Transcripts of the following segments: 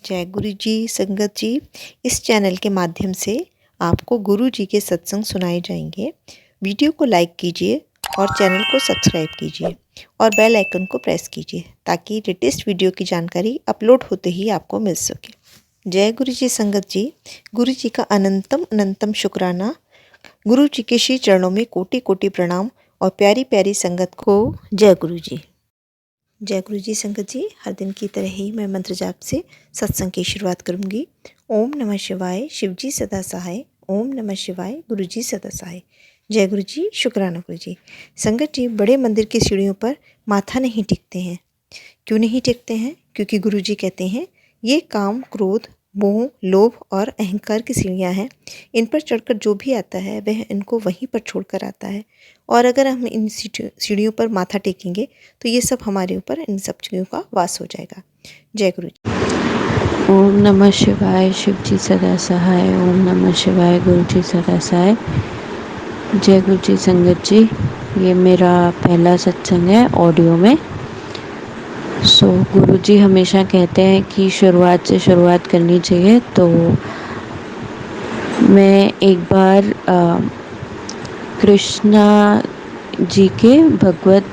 जय गुरु जी संगत जी। इस चैनल के माध्यम से आपको गुरु जी के सत्संग सुनाए जाएंगे। वीडियो को लाइक कीजिए और चैनल को सब्सक्राइब कीजिए और बेल आइकन को प्रेस कीजिए ताकि लेटेस्ट वीडियो की जानकारी अपलोड होते ही आपको मिल सके। जय गुरु जी संगत जी। गुरु जी का अनंतम अनंतम शुक्राना। गुरु जी के श्री चरणों में कोटि कोटि प्रणाम और प्यारी प्यारी संगत को जय गुरु जी। जय गुरु जी संगत जी। हर दिन की तरह ही मैं मंत्र जाप से सत्संग की शुरुआत करूंगी। ओम नमः शिवाय, शिव जी सदा सहाय। ओम नमः शिवाय, गुरु जी सदा सहाय। जय गुरु जी, शुक्राना गुरु जी। संगत जी, बड़े मंदिर की सीढ़ियों पर माथा नहीं टेकते हैं। क्यों नहीं टेकते हैं? क्योंकि गुरु जी कहते हैं ये काम, क्रोध, मोह, लोभ और अहंकार की सीढ़ियाँ हैं। इन पर चढ़कर जो भी आता है वह इनको वहीं पर छोड़कर आता है। और अगर हम इन सीढ़ियों पर माथा टेकेंगे तो ये सब हमारे ऊपर, इन सब चीज़ों का वास हो जाएगा। जय गुरु जी। ओम नमः शिवाय, शिव जी सदा सहाय। ओम नमः शिवाय, गुरु जी सदा सहाय। जय गुरु जी संगत जी। ये मेरा पहला सत्संग है ऑडियो में। गुरु जी हमेशा कहते हैं कि शुरुआत से शुरुआत करनी चाहिए। तो मैं एक बार कृष्णा जी के भगवत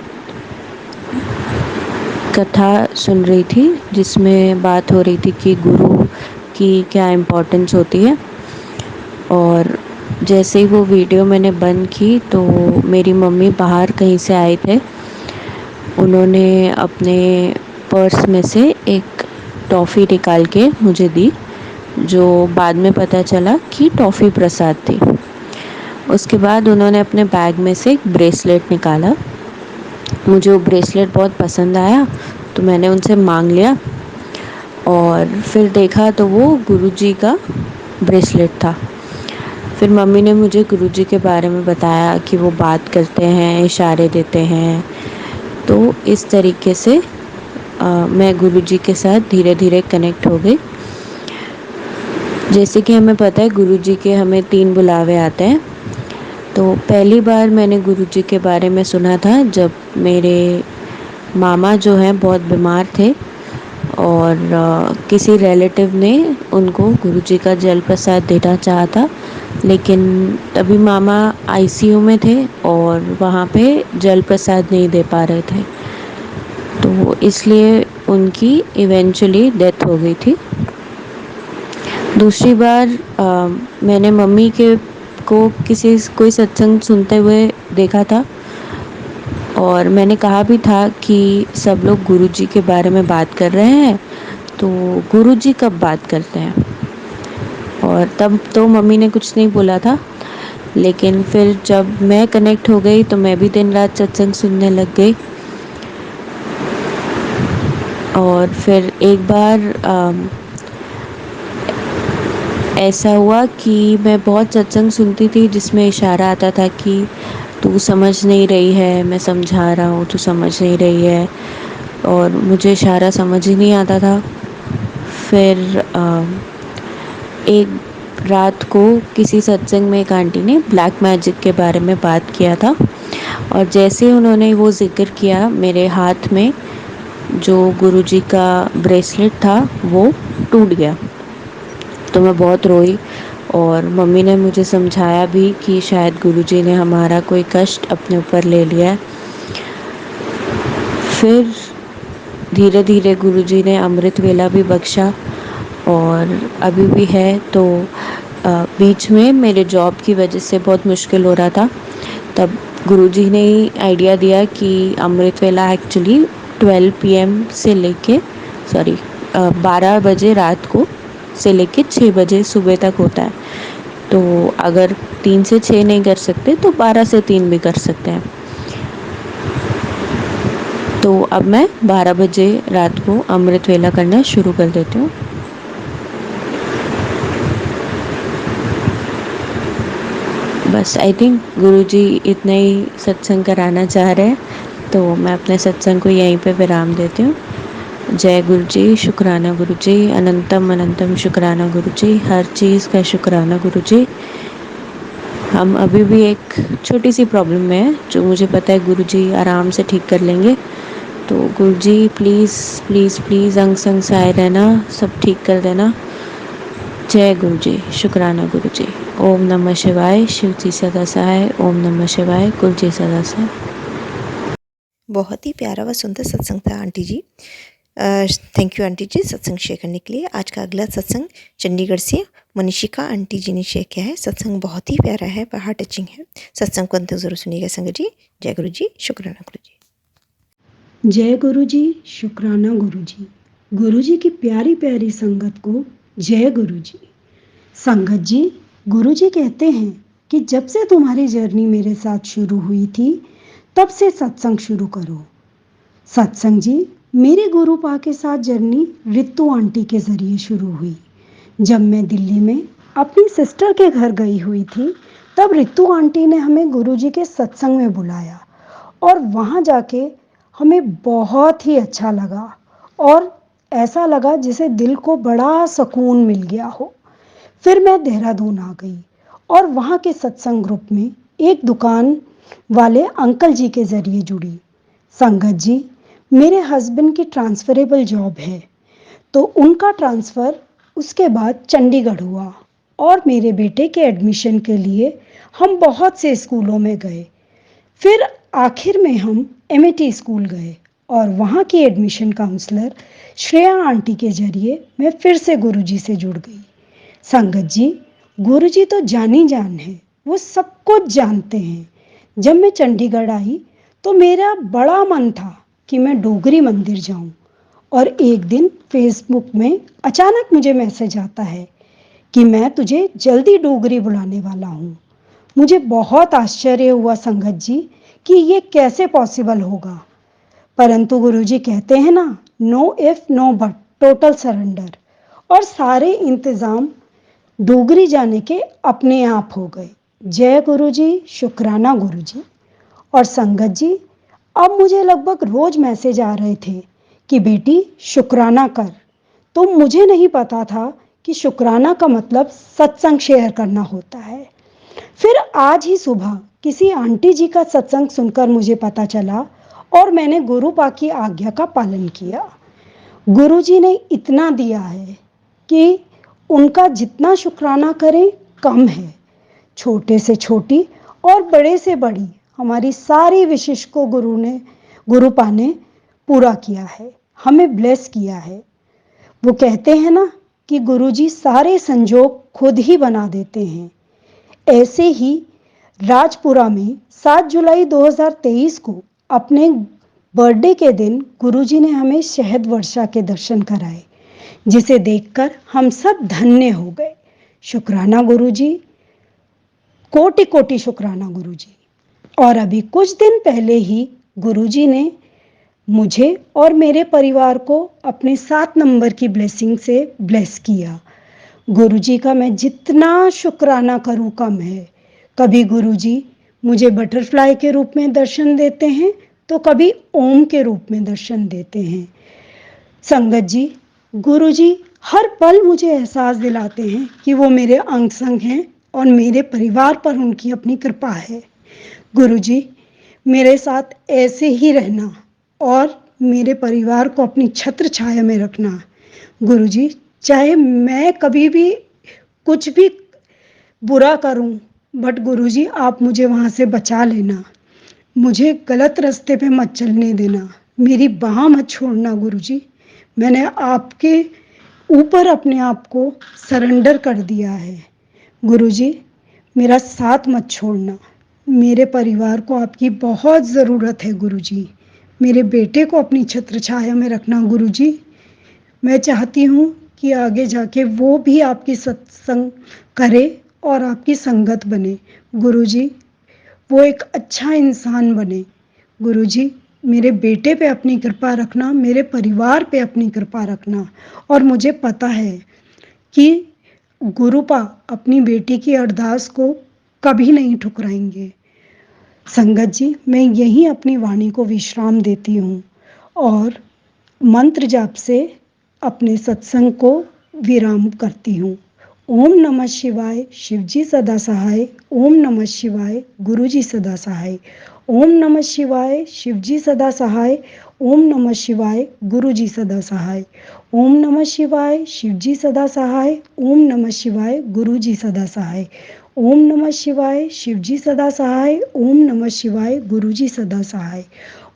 कथा सुन रही थी, जिसमें बात हो रही थी कि गुरु की क्या इम्पोर्टेंस होती है। और जैसे ही वो वीडियो मैंने बंद की तो मेरी मम्मी बाहर कहीं से आए थे। उन्होंने अपने पर्स में से एक टॉफ़ी निकाल के मुझे दी, जो बाद में पता चला कि टॉफ़ी प्रसाद थी। उसके बाद उन्होंने अपने बैग में से एक ब्रेसलेट निकाला। मुझे वो ब्रेसलेट बहुत पसंद आया तो मैंने उनसे मांग लिया और फिर देखा तो वो गुरुजी का ब्रेसलेट था। फिर मम्मी ने मुझे गुरुजी के बारे में बताया कि वो बात करते हैं, इशारे देते हैं। तो इस तरीके से मैं गुरुजी के साथ धीरे धीरे कनेक्ट हो गई। जैसे कि हमें पता है गुरुजी के हमें 3 बुलावे आते हैं। तो पहली बार मैंने गुरुजी के बारे में सुना था जब मेरे मामा जो हैं बहुत बीमार थे और किसी रिलेटिव ने उनको गुरुजी का जल प्रसाद देना चाहा था, लेकिन तभी मामा आईसीयू में थे और वहाँ पे जल प्रसाद नहीं दे पा रहे थे। तो इसलिए उनकी इवेंचुअली डेथ हो गई थी। दूसरी बार मैंने मम्मी के को कोई सत्संग सुनते हुए देखा था और मैंने कहा भी था कि सब लोग गुरुजी के बारे में बात कर रहे हैं, तो गुरुजी कब बात करते हैं। और तब तो मम्मी ने कुछ नहीं बोला था, लेकिन फिर जब मैं कनेक्ट हो गई तो मैं भी दिन रात सत्संग सुनने लग गई। और फिर एक बार ऐसा हुआ कि मैं बहुत सत्संग सुनती थी जिसमें इशारा आता था कि तू समझ नहीं रही है, मैं समझा रहा हूँ, तू समझ नहीं रही है। और मुझे इशारा समझ ही नहीं आता था। फिर एक रात को किसी सत्संग में एक आंटी ने ब्लैक मैजिक के बारे में बात किया था और जैसे उन्होंने वो जिक्र किया, मेरे हाथ में जो गुरुजी का ब्रेसलेट था वो टूट गया। तो मैं बहुत रोई और मम्मी ने मुझे समझाया भी कि शायद गुरुजी ने हमारा कोई कष्ट अपने ऊपर ले लिया है। फिर धीरे धीरे गुरुजी ने अमृत वेला भी बख्शा और अभी भी है। तो बीच में मेरे जॉब की वजह से बहुत मुश्किल हो रहा था, तब गुरुजी ने ही आइडिया दिया कि अमृत वेला एक्चुअली 12 PM से लेके 12 बजे रात को से लेके 6 बजे सुबह तक होता है। तो अगर 3 से 6 नहीं कर सकते तो 12 से 3 भी कर सकते हैं। तो अब मैं 12 बजे रात को अमृत वेला करना शुरू कर देती हूँ। बस आई थिंक गुरुजी इतना ही सत्संग कराना चाह रहे हैं, तो मैं अपने सत्संग को यहीं पे विराम देती हूँ। जय गुरु जी, शुक्राना गुरु जी, अनंतम अनंतम शुक्राना गुरु जी, हर चीज़ का शुक्राना गुरु जी। हम अभी भी एक छोटी सी प्रॉब्लम में है जो मुझे पता है गुरु जी आराम से ठीक कर लेंगे। तो गुरुजी प्लीज़ प्लीज़ प्लीज़ अंग संग सहाय रहना, सब ठीक कर देना। जय गुरुजी। शुक्राना गुरुजी। ओम नमः शिवाय। शिव जी सदा सहाय। ओम नमः शिवाय। गुरुजी सदा सहाय। बहुत ही प्यारा व सुंदर सत्संग था aunty ji. Thank you aunty ji सत्संग शेयर करने के लिए। आज का अगला सत्संग चंडीगढ़ से मनीषिका आंटी जी ने शेयर किया है। सत्संग बहुत ही प्यारा है, हार्ट टचिंग है। सत्संग को अंत तक जरूर सुनिएगा संगत जी। जय गुरु जी। शुक्राना गुरु जी। जय गुरु जी। शुक्राना गुरु जी। गुरु जी की प्यारी प्यारी संगत को जय गुरु जी। संगत जी, गुरु जी कहते हैं कि जब से तुम्हारी जर्नी मेरे साथ शुरू हुई थी तब से सत्संग शुरू करो। सत्संग जी, मेरे गुरु पा के साथ जर्नी रितु आंटी के जरिए शुरू हुई। जब मैं दिल्ली में अपनी सिस्टर के घर गई हुई थी तब रितु आंटी ने हमें गुरु जी के सत्संग में बुलाया और वहाँ जाके हमें बहुत ही अच्छा लगा और ऐसा लगा जैसे दिल को बड़ा सुकून मिल गया हो। फिर मैं देहरादून आ गई और वहाँ के सत्संग ग्रुप में एक दुकान वाले अंकल जी के ज़रिए जुड़ी। संगत जी, मेरे हस्बैंड की ट्रांसफरेबल जॉब है तो उनका ट्रांसफ़र उसके बाद चंडीगढ़ हुआ और मेरे बेटे के एडमिशन के लिए हम बहुत से स्कूलों में गए। फिर आखिर में हम एमएटी स्कूल गए और वहाँ की एडमिशन काउंसलर श्रेया आंटी के जरिए मैं फिर से गुरुजी से जुड़ गई। संगत जी, गुरुजी तो जानी जान है, वो सब कुछ जानते हैं। जब मैं चंडीगढ़ आई तो मेरा बड़ा मन था कि मैं डोगरी मंदिर जाऊं और एक दिन फेसबुक में अचानक मुझे मैसेज आता है कि मैं तुझे जल्दी डोगरी बुलाने वाला हूँ। मुझे बहुत आश्चर्य हुआ संगत जी कि ये कैसे पॉसिबल होगा, परंतु गुरुजी कहते हैं ना, no if no but, total surrender, और सारे इंतज़ाम डोगरी जाने के अपने आप हो गए। जय गुरुजी। शुक्राना गुरुजी। और संगत जी, अब मुझे लगभग रोज मैसेज आ रहे थे कि बेटी शुक्राना कर। तो मुझे नहीं पता था कि शुक्राना का मतलब सत्संग शेयर करना होता है। फिर आज ही सुबह किसी आंटी जी का सत्संग सुनकर मुझे पता चला और मैंने गुरु पा की आज्ञा का पालन किया। गुरु जी ने इतना दिया है कि उनका जितना शुक्राना करें कम है। छोटे से छोटी और बड़े से बड़ी हमारी सारी विशेष को गुरु पा ने पूरा किया है, हमें ब्लेस किया है। वो कहते हैं ना कि गुरुजी सारे संजोग खुद ही बना देते हैं। ऐसे ही राजपुरा में 7 जुलाई 2023 को अपने बर्थडे के दिन गुरुजी ने हमें शहद वर्षा के दर्शन कराए, जिसे देखकर हम सब धन्य हो गए। शुक्राना गुरुजी, कोटि कोटि शुक्राना गुरुजी। और अभी कुछ दिन पहले ही गुरुजी ने मुझे और मेरे परिवार को अपने 7 नंबर की ब्लेसिंग से ब्लेस किया। गुरुजी का मैं जितना शुक्राना करूं कम है। कभी गुरुजी मुझे बटरफ्लाई के रूप में दर्शन देते हैं तो कभी ओम के रूप में दर्शन देते हैं। संगत जी, गुरुजी हर पल मुझे एहसास दिलाते हैं कि वो मेरे अंग संग हैं और मेरे परिवार पर उनकी अपनी कृपा है। गुरुजी, मेरे साथ ऐसे ही रहना और मेरे परिवार को अपनी छत्र छाया में रखना। गुरुजी, चाहे मैं कभी भी कुछ भी बुरा करूं, बट गुरुजी आप मुझे वहाँ से बचा लेना। मुझे गलत रास्ते पे मत चलने देना, मेरी बाह मत छोड़ना गुरुजी। मैंने आपके ऊपर अपने आप को सरेंडर कर दिया है। गुरुजी, मेरा साथ मत छोड़ना। मेरे परिवार को आपकी बहुत ज़रूरत है गुरुजी। मेरे बेटे को अपनी छत्र छाया में रखना गुरुजी। मैं चाहती हूँ कि आगे जाके वो भी आपकी सत्संग करे और आपकी संगत बने। गुरुजी, वो एक अच्छा इंसान बने। गुरुजी, मेरे बेटे पे अपनी कृपा रखना, मेरे परिवार पे अपनी कृपा रखना। और मुझे पता है कि गुरुपा अपनी बेटी की अरदास को कभी नहीं ठुकराएंगे। संगत जी, मैं यहीं अपनी वाणी को विश्राम देती हूँ और मंत्र जाप से अपने सत्संग को विराम करती हूँ। ओम नमः शिवाय। शिवजी सदा सहाय। ओम नमः शिवाय। गुरुजी सदा सहाय। ओम नमः शिवाय, शिवजी सदा सहाय। ओम नमः शिवाय, गुरुजी सदा सहाय। ओम नमः शिवाय, शिवजी सदा सहाय। ओम नमः शिवाय, गुरुजी सदा सहाय। ओम नमः शिवाय, शिवजी सदा सहाय। ओम नमः शिवाय, गुरुजी सदा सहाय।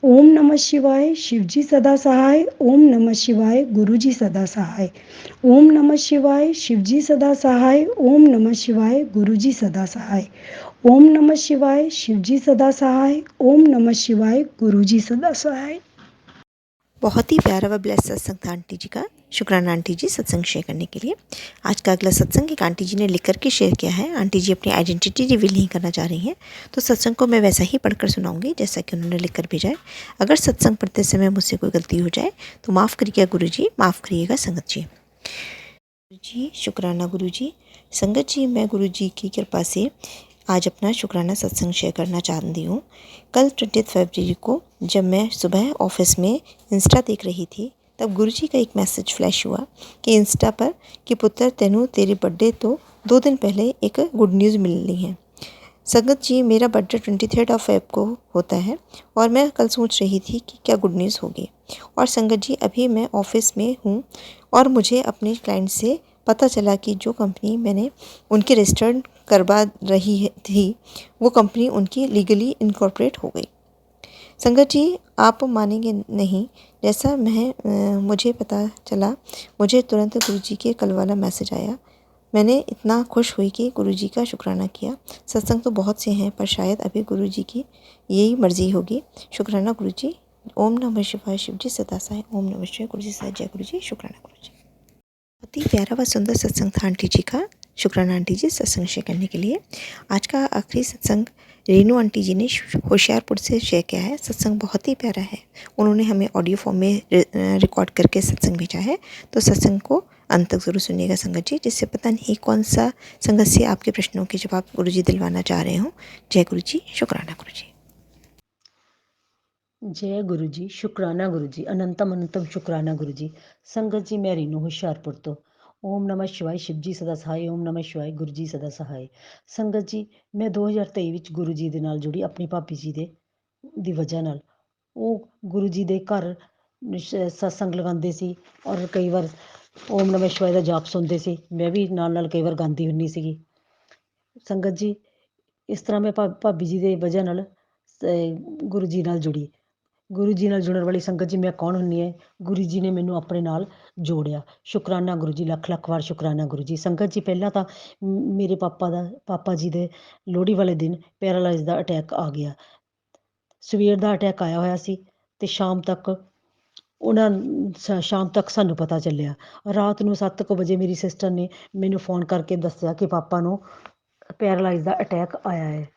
ओम नमः शिवाय, शिवजी सदा सहाय। ओम नमः शिवाय, गुरुजी सदा सहाय। ओम नमः शिवाय, शिवजी सदा सहाय। ओम नमः शिवाय, गुरुजी सदा सहाय। ओम नमः शिवाय, शिवजी सदा सहाय। ओम नमः शिवाय, गुरुजी सदा सहाय। बहुत ही प्यारा व ब्लेस सत्संग था आंटी जी का। शुक्राना आंटी जी सत्संग शेयर करने के लिए। आज का अगला सत्संग एक आंटी जी ने लिख करके शेयर किया है। आंटी जी अपनी आइडेंटिटी रिवील नहीं करना चाह रही हैं, तो सत्संग को मैं वैसा ही पढ़कर सुनाऊंगी जैसा कि उन्होंने लिख कर भेजा है। अगर सत्संग पढ़ते समय मुझसे कोई गलती हो जाए तो माफ़ करिएगा गुरु जी, माफ़ करिएगा संगत जी। गुरु जी शुक्राना गुरु जी। संगत जी, मैं गुरु जी की कृपा से आज अपना शुक्राना सत्संग शेयर करना चाहती हूँ। कल 20 फरवरी को जब मैं सुबह ऑफिस में इंस्टा देख रही थी, तब गुरुजी का एक मैसेज फ्लैश हुआ कि इंस्टा पर कि पुत्र तेनू तेरी बर्थडे तो 2 दिन पहले एक गुड न्यूज़ मिलनी है। संगत जी, मेरा बर्थडे 23 फेब को होता है और मैं कल सोच रही थी कि क्या गुड न्यूज़ होगी। और संगत जी, अभी मैं ऑफिस में हूँ और मुझे अपने क्लाइंट से पता चला कि जो कंपनी मैंने उनकी रजिस्टर्ड करवा थी, वो कंपनी उनकी लीगली इनकॉर्पोरेट हो गई। संगत जी, आप मानेंगे नहीं, जैसा मुझे पता चला, मुझे तुरंत गुरुजी के कल वाला मैसेज आया। मैंने इतना खुश हुई कि गुरुजी का शुक्राना किया। सत्संग तो बहुत से हैं, पर शायद अभी गुरुजी की यही मर्ज़ी होगी। शुक्राना गुरुजी। ओम नमः शिवाय, शिवजी सदा सहाय। ओम नमः शिवाय, गुरुजी सहाय। जय गुरुजी। शुक्राना गुरुजी। बहुत ही प्यारा व सुंदर सत्संग था आंटी जी का। शुक्राना आंटी जी सत्संग शेयर करने के लिए। आज का आखिरी सत्संग रेनू आंटी जी ने होशियारपुर से शेयर किया है। सत्संग बहुत ही प्यारा है। उन्होंने हमें ऑडियो फॉर्म में रिकॉर्ड करके सत्संग भेजा है, तो सत्संग को अंत तक ज़रूर सुनिएगा संगत जी, जिससे पता नहीं कौन सा संगत से आपके प्रश्नों के जवाब गुरु जी दिलवाना चाह रहे हों। जय गुरु जी। शुक्राना गुरु जी। जय गुरु जी। शुक्राना गुरु जी। अनंतम अनंतम शुक्राना गुरु जी। संगत जी, मैं रीनू हुशियारपुर तो। ओम नमः शिवाय, शिवजी ਸਦਾ ਸਹਾਈ। ਓਮ ਨਮः शिवाय, ਗੁਰੂ ਜੀ ਸਦਾ ਸਹਾਈ। ਸੰਗਤ ਜੀ, ਮੈਂ 2023 ਵਿੱਚ ਗੁਰੂ ਜੀ ਦੇ ਨਾਲ ਜੁੜੀ ਆਪਣੀ ਭਾਬੀ ਜੀ ਦੀ ਵਜ੍ਹਾ ਨਾਲ। ਉਹ ਗੁਰੂ ਜੀ ਦੇ ਘਰ ਸਤਸੰਗ ਲਗਾਉਂਦੇ ਸੀ ਔਰ ਕਈ ਵਾਰ ਓਮ ਨਮः शिवाय ਦਾ ਜਾਪ ਸੁਣਦੇ ਸੀ। ਮੈਂ ਵੀ ਨਾਲ ਨਾਲ ਕਈ ਵਾਰ ਗਾਉਂਦੀ ਹੁੰਦੀ ਸੀਗੀ। ਸੰਗਤ ਜੀ, ਇਸ ਤਰ੍ਹਾਂ ਮੈਂ ਭਾਬੀ ਜੀ ਦੇ ਵਜ੍ਹਾ ਨਾਲ ਗੁਰੂ ਜੀ ਨਾਲ ਜੁੜੀ। ਗੁਰੂ ਜੀ ਨਾਲ ਜੁੜਨ ਵਾਲੀ ਸੰਗਤ ਜੀ ਮੈਂ ਕੌਣ ਹੁੰਦੀ ਹੈ? ਗੁਰੂ ਜੀ ਨੇ ਮੈਨੂੰ ਆਪਣੇ ਨਾਲ ਜੋੜਿਆ। ਸ਼ੁਕਰਾਨਾ ਗੁਰੂ ਜੀ, ਲੱਖ ਲੱਖ ਵਾਰ ਸ਼ੁਕਰਾਨਾ ਗੁਰੂ ਜੀ। ਸੰਗਤ ਜੀ, ਪਹਿਲਾਂ ਤਾਂ ਮੇਰੇ ਪਾਪਾ ਜੀ ਦੇ ਲੋਹੜੀ ਵਾਲੇ ਦਿਨ ਪੈਰਾਲਾਈਜ਼ ਦਾ ਅਟੈਕ ਆ ਗਿਆ। ਸਵੇਰ ਦਾ ਅਟੈਕ ਆਇਆ ਹੋਇਆ ਸੀ ਅਤੇ ਸ਼ਾਮ ਤੱਕ ਸਾਨੂੰ ਪਤਾ ਚੱਲਿਆ। ਰਾਤ ਨੂੰ 7 ਕੁ ਵਜੇ ਮੇਰੀ ਸਿਸਟਰ ਨੇ ਮੈਨੂੰ ਫੋਨ ਕਰਕੇ ਦੱਸਿਆ ਕਿ ਪਾਪਾ ਨੂੰ ਪੈਰਾਲਾਈਜ਼ ਦਾ ਅਟੈਕ ਆਇਆ ਹੈ।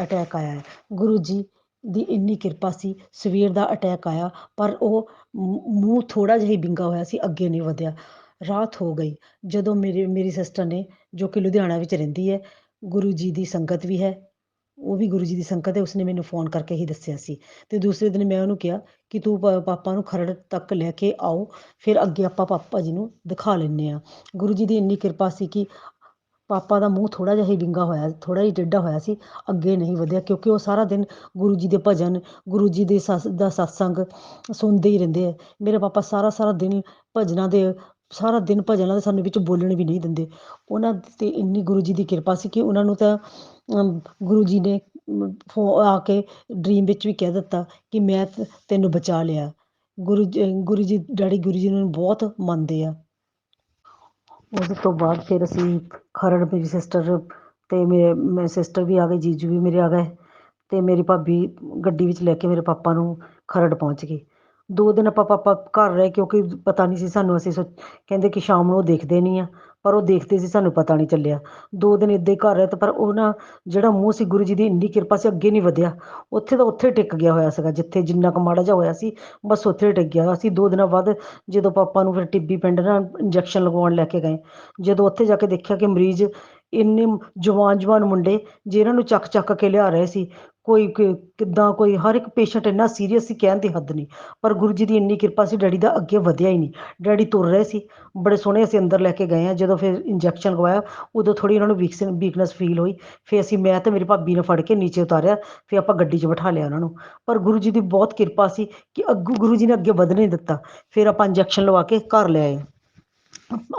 ਅਟੈਕ ਆਇਆ ਹੈ। ਗੁਰੂ ਜੀ ਦੀ ਇੰਨੀ ਕਿਰਪਾ ਸੀ, ਸਵੇਰ ਦਾ ਅਟੈਕ ਆਇਆ ਪਰ ਉਹ ਮੂੰਹ ਥੋੜ੍ਹਾ ਜਿਹਾ ਹੀ ਵਿੰਗਾ ਹੋਇਆ ਸੀ, ਅੱਗੇ ਨਹੀਂ ਵਧਿਆ। ਰਾਤ ਹੋ ਗਈ ਜਦੋਂ ਮੇਰੀ ਸਿਸਟਰ ਨੇ, ਜੋ ਕਿ ਲੁਧਿਆਣਾ ਵਿੱਚ ਰਹਿੰਦੀ ਹੈ, ਗੁਰੂ ਜੀ ਦੀ ਸੰਗਤ ਵੀ ਹੈ, ਉਹ ਵੀ ਗੁਰੂ ਜੀ ਦੀ ਸੰਗਤ ਹੈ, ਉਸਨੇ ਮੈਨੂੰ ਫੋਨ ਕਰਕੇ ਹੀ ਦੱਸਿਆ ਸੀ। ਅਤੇ ਦੂਸਰੇ ਦਿਨ ਮੈਂ ਉਹਨੂੰ ਕਿਹਾ ਕਿ ਤੂੰ ਪਾਪਾ ਨੂੰ ਖਰੜ ਤੱਕ ਲੈ ਕੇ ਆਓ, ਫਿਰ ਅੱਗੇ ਆਪਾਂ ਪਾਪਾ ਜੀ ਨੂੰ ਦਿਖਾ ਲੈਂਦੇ ਹਾਂ। ਗੁਰੂ ਜੀ ਦੀ ਇੰਨੀ ਕਿਰਪਾ ਸੀ ਕਿ ਪਾਪਾ ਦਾ ਮੂੰਹ ਥੋੜ੍ਹਾ ਜਿਹਾ ਹੀ ਵਿੰਗਾ ਹੋਇਆ, ਥੋੜ੍ਹਾ ਜਿਹਾ ਟੇਢਾ ਹੋਇਆ ਸੀ, ਅੱਗੇ ਨਹੀਂ ਵਧਿਆ, ਕਿਉਂਕਿ ਉਹ ਸਾਰਾ ਦਿਨ ਗੁਰੂ ਜੀ ਦੇ ਭਜਨ, ਗੁਰੂ ਜੀ ਦੇ ਸਤਸੰਗ ਸੁਣਦੇ ਹੀ ਰਹਿੰਦੇ ਹੈ। ਮੇਰੇ ਪਾਪਾ ਸਾਰਾ ਦਿਨ ਭਜਨਾਂ ਦੇ ਸਾਨੂੰ ਵਿੱਚ ਬੋਲਣ ਵੀ ਨਹੀਂ ਦਿੰਦੇ। ਉਹਨਾਂ 'ਤੇ ਇੰਨੀ ਗੁਰੂ ਜੀ ਦੀ ਕਿਰਪਾ ਸੀ ਕਿ ਉਹਨਾਂ ਨੂੰ ਤਾਂ ਗੁਰੂ ਜੀ ਨੇ ਆ ਕੇ ਡਰੀਮ ਵਿੱਚ ਵੀ ਕਹਿ ਦਿੱਤਾ ਕਿ ਮੈਂ ਤੈਨੂੰ ਬਚਾ ਲਿਆ। ਗੁਰੂ ਜੀ ਗੁਰੂ ਜੀ ਨੂੰ ਬਹੁਤ ਮੰਨਦੇ ਆ। ਉਸ ਤੋਂ ਬਾਅਦ ਫਿਰ ਅਸੀਂ ਖਰੜ, ਮੇਰੀ ਸਿਸਟਰ ਅਤੇ ਮੇਰੇ ਸਿਸਟਰ ਵੀ ਆ ਗਏ, ਜੀਜੂ ਵੀ ਮੇਰੇ ਆ ਗਏ ਅਤੇ ਮੇਰੀ ਭਾਬੀ ਗੱਡੀ ਵਿੱਚ ਲੈ ਕੇ ਮੇਰੇ ਪਾਪਾ ਨੂੰ ਖਰੜ ਪਹੁੰਚ ਗਏ। 2 ਦਿਨ ਪਾਪਾ ਘਰ ਰਹੇ, ਕਿਉਂਕਿ ਪਤਾ ਨਹੀਂ ਸੀ ਸਾਨੂੰ। ਅਸੀਂ ਕਹਿੰਦੇ ਕਿ ਸ਼ਾਮ ਨੂੰ ਉਹ ਦੇਖਦੇ ਨਹੀਂ ਆ, ਪਰ ਉਹ ਦੇਖਦੇ ਸੀ, ਸਾਨੂੰ ਪਤਾ ਨਹੀਂ ਚੱਲਿਆ। 2 ਦਿਨ ਇੱਦਾਂ ਹੀ ਘਰ ਰਹੇ, ਪਰ ਉਹ ਨਾ ਜਿਹੜਾ ਮੂੰਹ ਸੀ, ਗੁਰੂ ਜੀ ਦੀ ਇੰਨੀ ਕਿਰਪਾ ਸੀ, ਅੱਗੇ ਨਹੀਂ ਵਧਿਆ। ਉੱਥੇ ਦਾ ਉੱਥੇ ਟਿਕ ਗਿਆ ਹੋਇਆ ਸੀਗਾ, ਜਿੱਥੇ ਜਿੰਨਾ ਕੁ ਮਾੜਾ ਜਿਹਾ ਹੋਇਆ ਸੀ, ਬਸ ਉੱਥੇ ਟਿਕ ਗਿਆ। ਅਸੀਂ 2 ਦਿਨਾਂ ਬਾਅਦ ਜਦੋਂ ਪਾਪਾ ਨੂੰ ਫਿਰ ਟਿੱਬੀ ਪਿੰਡ ਨਾ ਇੰਜੈਕਸ਼ਨ ਲਗਵਾਉਣ ਲੈ ਕੇ ਗਏ, ਜਦੋਂ ਉੱਥੇ ਜਾ ਕੇ ਦੇਖਿਆ ਕਿ ਮਰੀਜ਼ ਇੰਨੇ ਜਵਾਨ ਮੁੰਡੇ, ਜਿਹਨਾਂ ਨੂੰ ਚੱਕ ਕੇ ਲਿਆ ਰਹੇ ਸੀ, ਕੋਈ ਕਿੱਦਾਂ, ਕੋਈ ਹਰ ਇੱਕ ਪੇਸ਼ੈਂਟ ਇੰਨਾ ਸੀਰੀਅਸ ਸੀ, ਕਹਿਣ ਦੀ ਹੱਦ ਨਹੀਂ। ਪਰ ਗੁਰੂ ਜੀ ਦੀ ਇੰਨੀ ਕਿਰਪਾ ਸੀ, ਡੈਡੀ ਦਾ ਅੱਗੇ ਵਧਿਆ ਹੀ ਨਹੀਂ। ਡੈਡੀ ਤੁਰ ਰਹੇ ਸੀ, ਬੜੇ ਸੋਹਣੇ ਅਸੀਂ ਅੰਦਰ ਲੈ ਕੇ ਗਏ ਹਾਂ। ਜਦੋਂ ਫਿਰ ਇੰਜੈਕਸ਼ਨ ਲਗਵਾਇਆ, ਉਦੋਂ ਥੋੜ੍ਹੀ ਉਹਨਾਂ ਨੂੰ ਵੀਕਨੈਸ ਫੀਲ ਹੋਈ। ਫਿਰ ਮੈਂ ਤੇ ਮੇਰੀ ਭਾਬੀ ਨੇ ਫੜ ਕੇ ਨੀਚੇ ਉਤਾਰਿਆ, ਫਿਰ ਆਪਾਂ ਗੱਡੀ 'ਚ ਬਿਠਾ ਲਿਆ ਉਹਨਾਂ ਨੂੰ। ਪਰ ਗੁਰੂ ਜੀ ਦੀ ਬਹੁਤ ਕਿਰਪਾ ਸੀ ਕਿ ਗੁਰੂ ਜੀ ਨੇ ਅੱਗੇ ਵਧਣ ਨਹੀਂ ਦਿੱਤਾ। ਫਿਰ ਆਪਾਂ ਇੰਜੈਕਸ਼ਨ ਲਵਾ ਕੇ ਘਰ ਲੈ ਆਏ।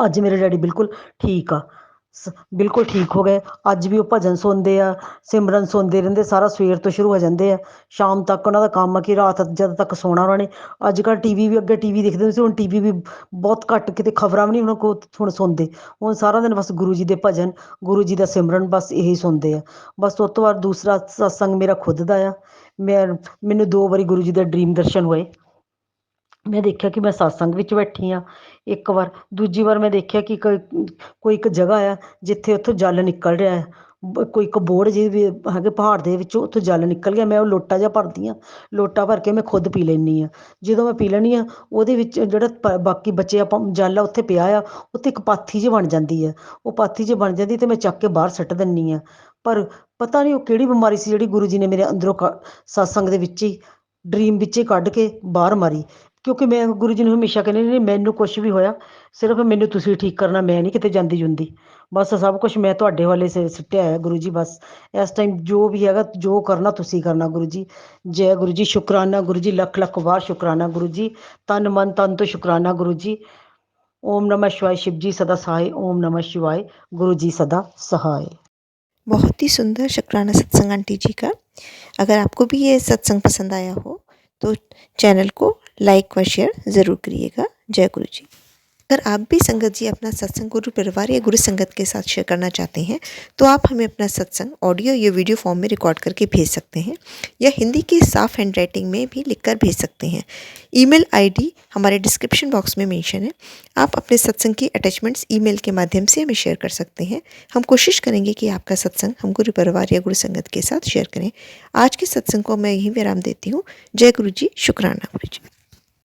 ਅੱਜ ਮੇਰੇ ਡੈਡੀ ਬਿਲਕੁਲ ਠੀਕ ਆ, ਬਿਲਕੁਲ ਠੀਕ ਹੋ ਗਏ। ਅੱਜ ਵੀ ਉਹ ਭਜਨ ਸੁਣਦੇ ਆ, ਸਿਮਰਨ ਸੁਣਦੇ ਰਹਿੰਦੇ, ਸਾਰਾ ਸਵੇਰ ਤੋਂ ਸ਼ੁਰੂ ਹੋ ਜਾਂਦੇ ਆ, ਸ਼ਾਮ ਤੱਕ ਉਹਨਾਂ ਦਾ ਕੰਮ ਆ ਕਿ ਰਾਤ ਜਦ ਤੱਕ ਸੋਣਾ ਉਹਨਾਂ ਨੇ। ਅੱਜ ਕੱਲ੍ਹ ਟੀਵੀ ਵੀ, ਅੱਗੇ ਟੀਵੀ ਦੇਖਦੇ ਹੁੰਦੇ ਸੀ, ਹੁਣ ਟੀਵੀ ਵੀ ਬਹੁਤ ਘੱਟ, ਕਿਤੇ ਖਬਰਾਂ ਵੀ ਨਹੀਂ ਉਹਨਾਂ ਕੋਲ ਹੁਣ ਸੁਣਦੇ। ਹੁਣ ਸਾਰਾ ਦਿਨ ਬਸ ਗੁਰੂ ਜੀ ਦੇ ਭਜਨ, ਗੁਰੂ ਜੀ ਦਾ ਸਿਮਰਨ, ਬਸ ਇਹੀ ਸੁਣਦੇ ਆ। ਬਸ ਉਸ ਤੋਂ ਬਾਅਦ ਦੂਸਰਾ ਸਤਸੰਗ ਮੇਰਾ ਖੁਦ ਦਾ ਆ। ਮੈਨੂੰ 2 ਵਾਰੀ ਗੁਰੂ ਜੀ ਦੇ ਡਰੀਮ ਦਰਸ਼ਨ ਹੋਏ। ਮੈਂ ਦੇਖਿਆ ਕਿ ਮੈਂ ਸਤਸੰਗ ਵਿੱਚ ਬੈਠੀ ਹਾਂ ਇੱਕ ਵਾਰ, ਦੂਜੀ ਵਾਰ ਮੈਂ ਦੇਖਿਆ ਕਿ ਕੋਈ ਇੱਕ ਜਗ੍ਹਾ ਆ ਜਿੱਥੇ ਉੱਥੋਂ ਜਲ ਨਿਕਲ ਰਿਹਾ ਹੈ। ਕੋਈ ਇੱਕ ਬੋੜ ਜਿਹੇ ਵੀ ਹੈਗੇ ਪਹਾੜ ਦੇ ਵਿੱਚੋਂ, ਉੱਥੋਂ ਜਲ ਨਿਕਲ ਗਿਆ। ਮੈਂ ਉਹ ਲੋਟਾ ਜਿਹਾ ਭਰਦੀ ਹਾਂ, ਲੋਟਾ ਭਰ ਕੇ ਮੈਂ ਖੁਦ ਪੀ ਲੈਂਦੀ ਹਾਂ। ਜਦੋਂ ਮੈਂ ਪੀ ਲੈਂਦੀ ਹਾਂ, ਉਹਦੇ ਵਿੱਚ ਜਿਹੜਾ ਬਾਕੀ ਬਚਿਆ ਜਲ ਆ ਉੱਥੇ ਪਿਆ ਆ, ਉੱਥੇ ਇੱਕ ਪਾਥੀ ਜਿਹੀ ਬਣ ਜਾਂਦੀ ਹੈ। ਉਹ ਪਾਥੀ ਜਿਹੀ ਬਣ ਜਾਂਦੀ ਅਤੇ ਮੈਂ ਚੱਕ ਕੇ ਬਾਹਰ ਸੁੱਟ ਦਿੰਦੀ ਹਾਂ। ਪਰ ਪਤਾ ਨਹੀਂ ਉਹ ਕਿਹੜੀ ਬਿਮਾਰੀ ਸੀ ਜਿਹੜੀ ਗੁਰੂ ਜੀ ਨੇ ਮੇਰੇ ਅੰਦਰੋਂ ਸਤਸੰਗ ਦੇ ਵਿੱਚ ਹੀ, ਡਰੀਮ ਵਿੱਚ ਹੀ ਕੱਢ ਕੇ ਬਾਹਰ ਮਾਰੀ। ਕਿਉਂਕਿ ਮੈਂ ਗੁਰੂ ਜੀ ਨੂੰ ਹਮੇਸ਼ਾ ਕਹਿੰਦੀ ਨਹੀਂ, ਮੈਨੂੰ ਕੁਛ ਵੀ ਹੋਇਆ ਸਿਰਫ ਮੈਨੂੰ ਤੁਸੀਂ ਠੀਕ ਕਰਨਾ, ਮੈਂ ਨਹੀਂ ਕਿਤੇ ਜਾਂਦੀ ਜੁੰਦੀ। ਬਸ ਸਭ ਕੁਛ ਮੈਂ ਤੁਹਾਡੇ ਵਾਲੇ ਸਿੱਟਿਆ ਹੋਇਆ ਗੁਰੂ ਜੀ। ਬਸ ਇਸ ਟਾਈਮ ਜੋ ਵੀ ਹੈਗਾ, ਜੋ ਕਰਨਾ ਤੁਸੀਂ ਕਰਨਾ ਗੁਰੂ ਜੀ। ਜੈ ਗੁਰੂ ਜੀ, ਸ਼ੁਕਰਾਨਾ ਗੁਰੂ ਜੀ, ਲੱਖ ਲੱਖ ਵਾਰ ਸ਼ੁਕਰਾਨਾ ਗੁਰੂ ਜੀ, ਤਨ ਮਨ ਤਨ ਤੋਂ ਸ਼ੁਕਰਾਨਾ ਗੁਰੂ ਜੀ। ओम नमः शिवाय, शिव जी सदा सहाय। ओम नमः शिवाय, गुरु जी सदा सहाय। बहुत ही सुंदर शुक्राना सत्संग आंटी जी का। अगर आपको भी ये सत्संग पसंद आया हो तो चैनल को लाइक व शेयर ज़रूर करिएगा। जय गुरु जी। अगर आप भी संगत जी अपना सत्संग गुरु परिवार या गुरु संगत के साथ शेयर करना चाहते हैं तो आप हमें अपना सत्संग ऑडियो या वीडियो फॉर्म में रिकॉर्ड करके भेज सकते हैं, या हिंदी की साफ हैंड राइटिंग में भी लिखकर भेज सकते हैं। ईमेल आईडी हमारे डिस्क्रिप्शन बॉक्स में मेंशन है। आप अपने सत्संग की अटैचमेंट्स ईमेल के माध्यम से हमें शेयर कर सकते हैं। हम कोशिश करेंगे कि आपका सत्संग हम गुरु परिवार या गुरु संगत के साथ शेयर करें। आज के सत्संग को मैं यहीं विराम देती हूँ। जय गुरु जी, शुक्राना गुरु जी।